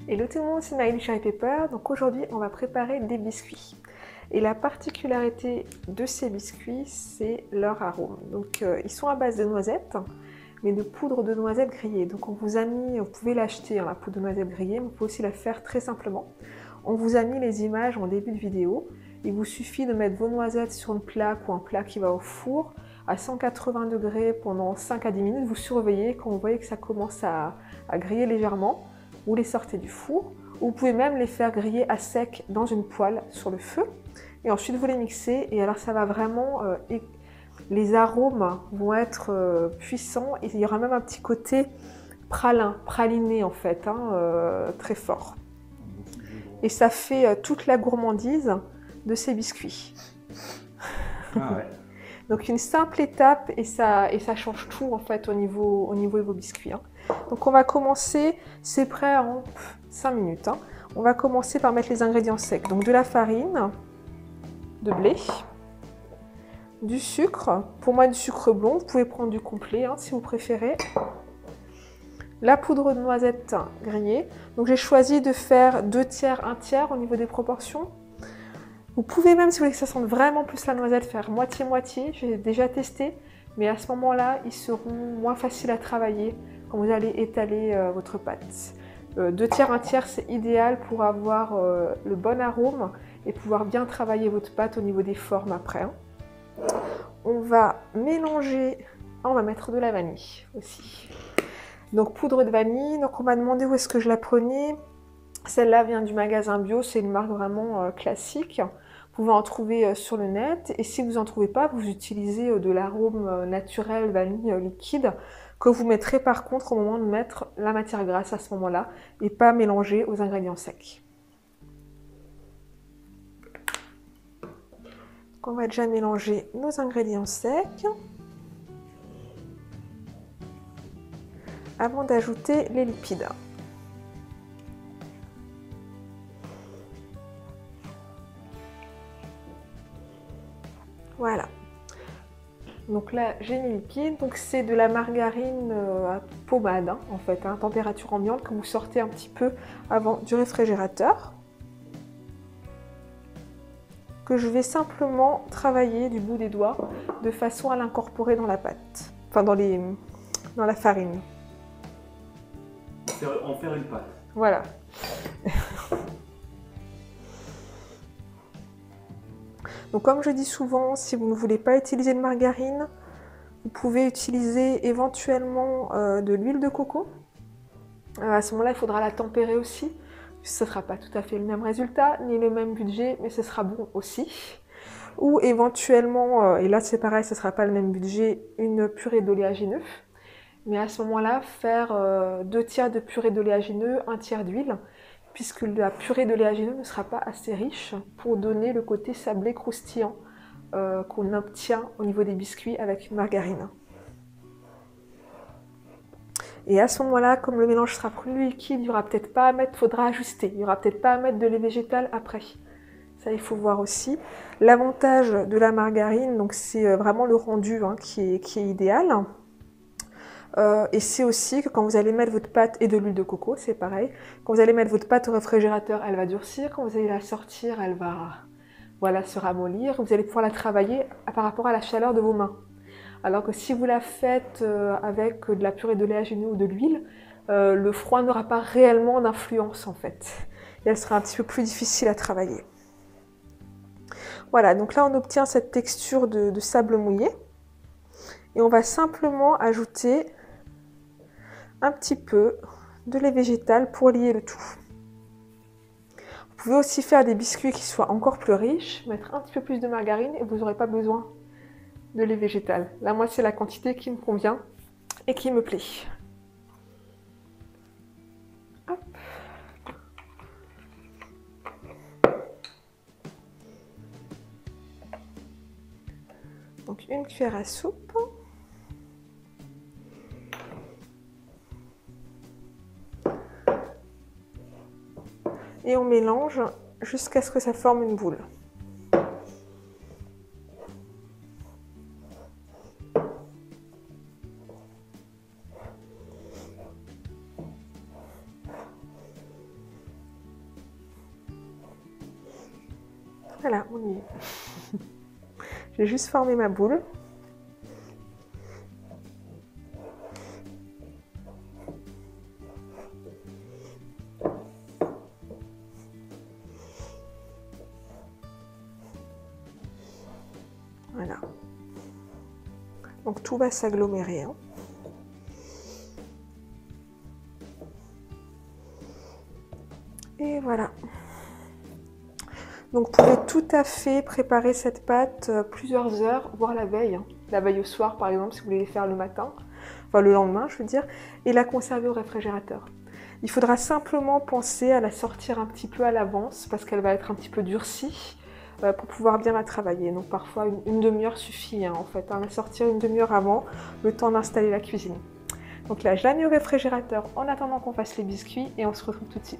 Hello tout le monde, c'est Marie du Cherry Pepper. Donc aujourd'hui, on va préparer des biscuits. Et la particularité de ces biscuits, c'est leur arôme. Donc ils sont à base de noisettes, mais de poudre de noisettes grillée. Donc on vous a mis, vous pouvez l'acheter, la poudre de noisettes grillée, mais vous pouvez aussi la faire très simplement. On vous a mis les images en début de vidéo. Il vous suffit de mettre vos noisettes sur une plaque ou un plat qui va au four à 180 degrés pendant 5 à 10 minutes. Vous surveillez, quand vous voyez que ça commence à griller légèrement, vous les sortez du four. Vous pouvez même les faire griller à sec dans une poêle sur le feu. Et ensuite vous les mixez et alors ça va vraiment, les arômes vont être puissants et il y aura même un petit côté praliné en fait, très fort. Et ça fait toute la gourmandise de ces biscuits. Ah ouais. Donc une simple étape et ça change tout en fait au niveau de vos biscuits. Donc on va commencer, c'est prêt en 5 minutes. On va commencer par mettre les ingrédients secs. Donc de la farine, de blé, du sucre, pour moi du sucre blond, vous pouvez prendre du complet si vous préférez. La poudre de noisette grillée. Donc j'ai choisi de faire 2 tiers, 1 tiers au niveau des proportions. Vous pouvez même, si vous voulez que ça sente vraiment plus la noisette, faire moitié-moitié. J'ai déjà testé, mais à ce moment-là, ils seront moins faciles à travailler quand vous allez étaler votre pâte. 2 tiers, 1 tiers, c'est idéal pour avoir le bon arôme et pouvoir bien travailler votre pâte au niveau des formes après. On va mélanger, on va mettre de la vanille aussi. Donc poudre de vanille, donc on m'a demandé où est-ce que je la prenais. Celle-là vient du magasin bio, c'est une marque vraiment classique. Vous pouvez en trouver sur le net et si vous n'en trouvez pas, vous utilisez de l'arôme naturel vanille liquide que vous mettrez par contre au moment de mettre la matière grasse à ce moment-là et pas mélanger aux ingrédients secs. Donc on va déjà mélanger nos ingrédients secs avant d'ajouter les lipides. Voilà. Donc là, j'ai mis liquide. Donc c'est de la margarine à pommade, en fait, à température ambiante, que vous sortez un petit peu avant du réfrigérateur. Que je vais simplement travailler du bout des doigts de façon à l'incorporer dans la pâte, enfin dans la farine. En faire une pâte. Voilà. Donc comme je dis souvent, si vous ne voulez pas utiliser de margarine, vous pouvez utiliser éventuellement de l'huile de coco. À ce moment-là, il faudra la tempérer aussi. Ce ne sera pas tout à fait le même résultat, ni le même budget, mais ce sera bon aussi. Ou éventuellement, et là c'est pareil, ce ne sera pas le même budget, une purée d'oléagineux. Mais à ce moment-là, faire 2 tiers de purée d'oléagineux, 1 tiers d'huile, puisque la purée d'oléagineux ne sera pas assez riche pour donner le côté sablé croustillant qu'on obtient au niveau des biscuits avec une margarine. Et à ce moment-là, comme le mélange sera plus liquide, il n'y aura peut-être pas à mettre, faudra ajuster, il n'y aura peut-être pas à mettre de lait végétal après. Ça, il faut voir aussi. L'avantage de la margarine, donc c'est vraiment le rendu qui est idéal. Et c'est aussi que quand vous allez mettre votre pâte, et de l'huile de coco, c'est pareil, quand vous allez mettre votre pâte au réfrigérateur, elle va durcir, quand vous allez la sortir, elle va se ramollir, vous allez pouvoir la travailler par rapport à la chaleur de vos mains. Alors que si vous la faites avec de la purée d'oléagineux ou de l'huile, le froid n'aura pas réellement d'influence en fait. Et elle sera un petit peu plus difficile à travailler. Voilà, donc là on obtient cette texture de sable mouillé. Et on va simplement ajouter un petit peu de lait végétal pour lier le tout. Vous pouvez aussi faire des biscuits qui soient encore plus riches, mettre un petit peu plus de margarine et vous n'aurez pas besoin de lait végétal. Là, moi, c'est la quantité qui me convient et qui me plaît. Hop. Donc, une cuillère à soupe. Et on mélange jusqu'à ce que ça forme une boule. Voilà, on y est. J'ai juste formé ma boule. Voilà. Donc tout va s'agglomérer, hein. Et voilà. Donc vous pouvez tout à fait préparer cette pâte plusieurs heures, voire la veille. Hein. La veille au soir par exemple, si vous voulez les faire le matin, enfin le lendemain je veux dire, et la conserver au réfrigérateur. Il faudra simplement penser à la sortir un petit peu à l'avance parce qu'elle va être un petit peu durcie pour pouvoir bien la travailler. Donc parfois une demi-heure suffit hein, en fait, hein, la sortir une demi-heure avant, le temps d'installer la cuisine. Donc là je la mets au réfrigérateur en attendant qu'on fasse les biscuits et on se retrouve tout de suite.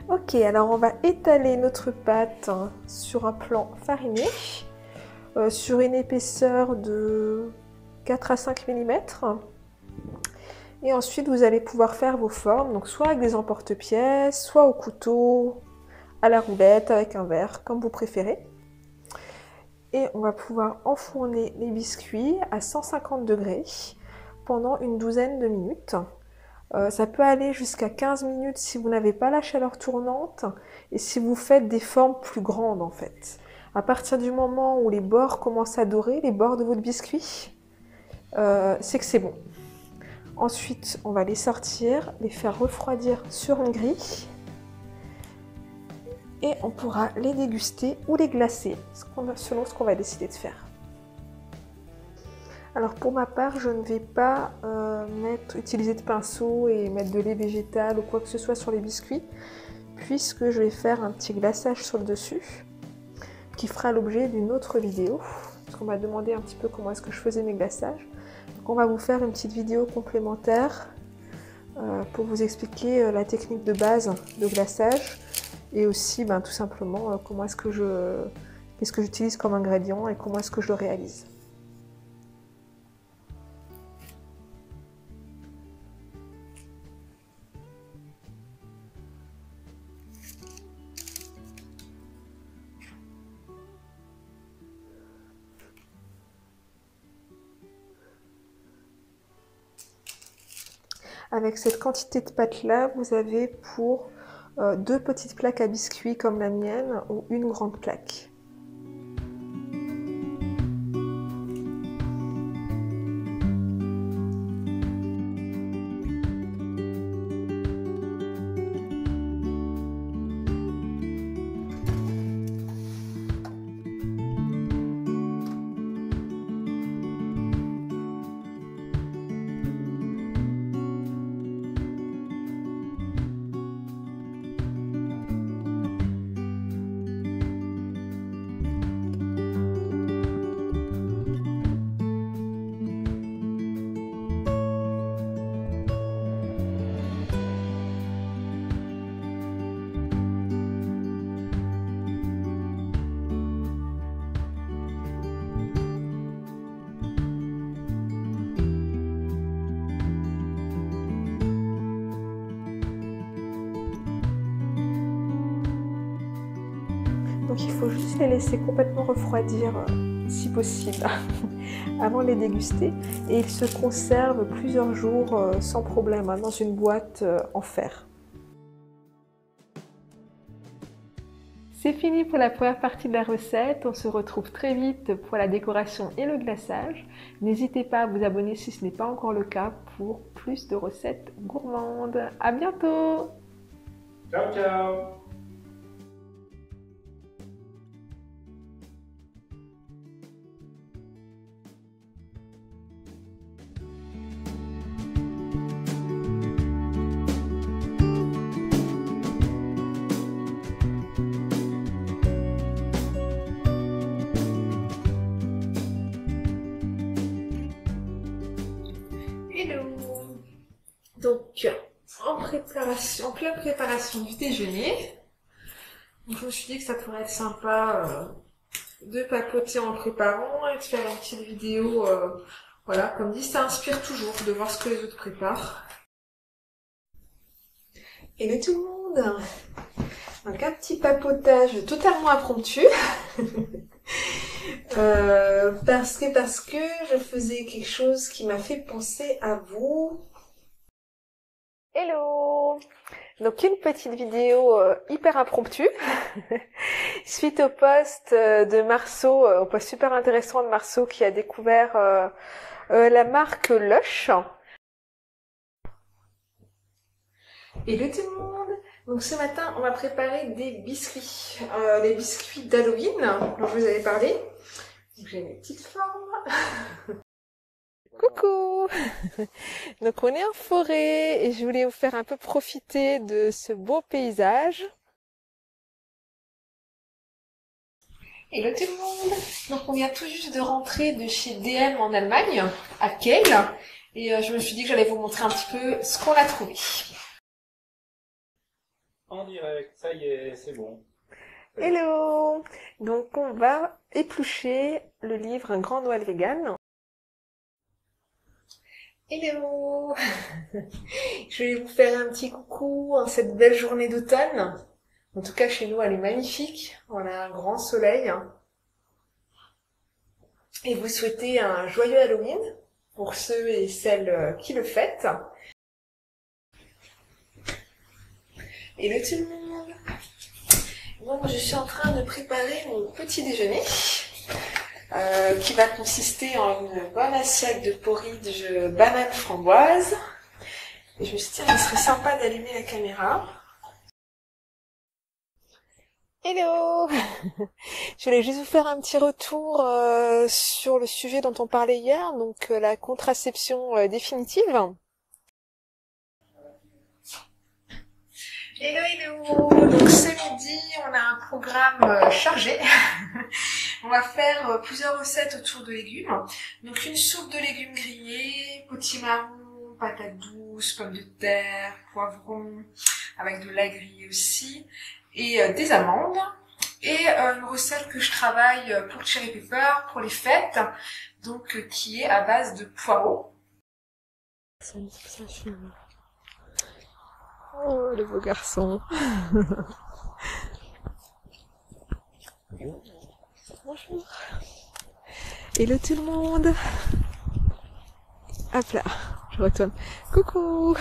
Ok, alors on va étaler notre pâte sur un plan fariné, sur une épaisseur de 4 à 5 mm. Et ensuite vous allez pouvoir faire vos formes, donc soit avec des emporte-pièces, soit au couteau, à la roulette, avec un verre, comme vous préférez. Et on va pouvoir enfourner les biscuits à 150 degrés pendant une douzaine de minutes. Ça peut aller jusqu'à 15 minutes si vous n'avez pas la chaleur tournante et si vous faites des formes plus grandes en fait. À partir du moment où les bords commencent à dorer, les bords de votre biscuit, c'est que c'est bon. Ensuite, on va les sortir, les faire refroidir sur une grille et on pourra les déguster ou les glacer selon ce qu'on va décider de faire. Alors pour ma part, je ne vais pas utiliser de pinceau et mettre de lait végétal ou quoi que ce soit sur les biscuits, puisque je vais faire un petit glaçage sur le dessus, qui fera l'objet d'une autre vidéo, parce qu'on m'a demandé un petit peu comment est-ce que je faisais mes glaçages. Donc on va vous faire une petite vidéo complémentaire pour vous expliquer la technique de base de glaçage, et aussi tout simplement qu'est-ce que j'utilise comme ingrédient et comment est-ce que je le réalise. Avec cette quantité de pâte là, vous avez pour 2 petites plaques à biscuits comme la mienne ou une grande plaque. Donc il faut juste les laisser complètement refroidir, si possible, avant de les déguster. Et ils se conservent plusieurs jours sans problème dans une boîte en fer. C'est fini pour la première partie de la recette. On se retrouve très vite pour la décoration et le glaçage. N'hésitez pas à vous abonner si ce n'est pas encore le cas pour plus de recettes gourmandes. À bientôt! Ciao, ciao! Donc, en en pleine préparation du déjeuner. Donc, je me suis dit que ça pourrait être sympa de papoter en préparant et de faire une petite vidéo. Voilà, comme dit, ça inspire toujours de voir ce que les autres préparent. Hello tout le monde! Donc un petit papotage totalement impromptu. Parce que je faisais quelque chose qui m'a fait penser à vous. Hello! Donc une petite vidéo hyper impromptue suite au post de Marceau, au post super intéressant de Marceau qui a découvert la marque Lush. Hello tout le monde! Donc ce matin on va préparer des biscuits, les biscuits d'Halloween dont je vous avais parlé. Donc j'ai mes petites formes. Coucou! Donc on est en forêt et je voulais vous faire un peu profiter de ce beau paysage. Hello tout le monde! Donc on vient tout juste de rentrer de chez DM en Allemagne, à Kehl, et je me suis dit que j'allais vous montrer un petit peu ce qu'on a trouvé. En direct, ça y est, c'est bon. Hello! Donc on va éplucher le livre Un grand Noël vegan. Hello! Je vais vous faire un petit coucou en cette belle journée d'automne. En tout cas, chez nous, elle est magnifique. On a un grand soleil. Et vous souhaitez un joyeux Halloween pour ceux et celles qui le fêtent. Hello tout le monde! Donc, je suis en train de préparer mon petit déjeuner. Qui va consister en une bonne assiette de porridge banane framboise. Et je me suis dit, il serait sympa d'allumer la caméra. Hello! Je voulais juste vous faire un petit retour sur le sujet dont on parlait hier, donc la contraception définitive. Hello, hello! Donc ce midi, on a un programme chargé. On va faire plusieurs recettes autour de légumes. Donc une soupe de légumes grillés, potimarron, patates douces, pommes de terre, poivrons, avec de l'ail grillé aussi, et des amandes. Et une recette que je travaille pour Cherry Pepper, pour les fêtes, donc qui est à base de poireaux. Oh, le beau garçon. Bonjour. Hello tout le monde. Hop là, je retourne. Coucou.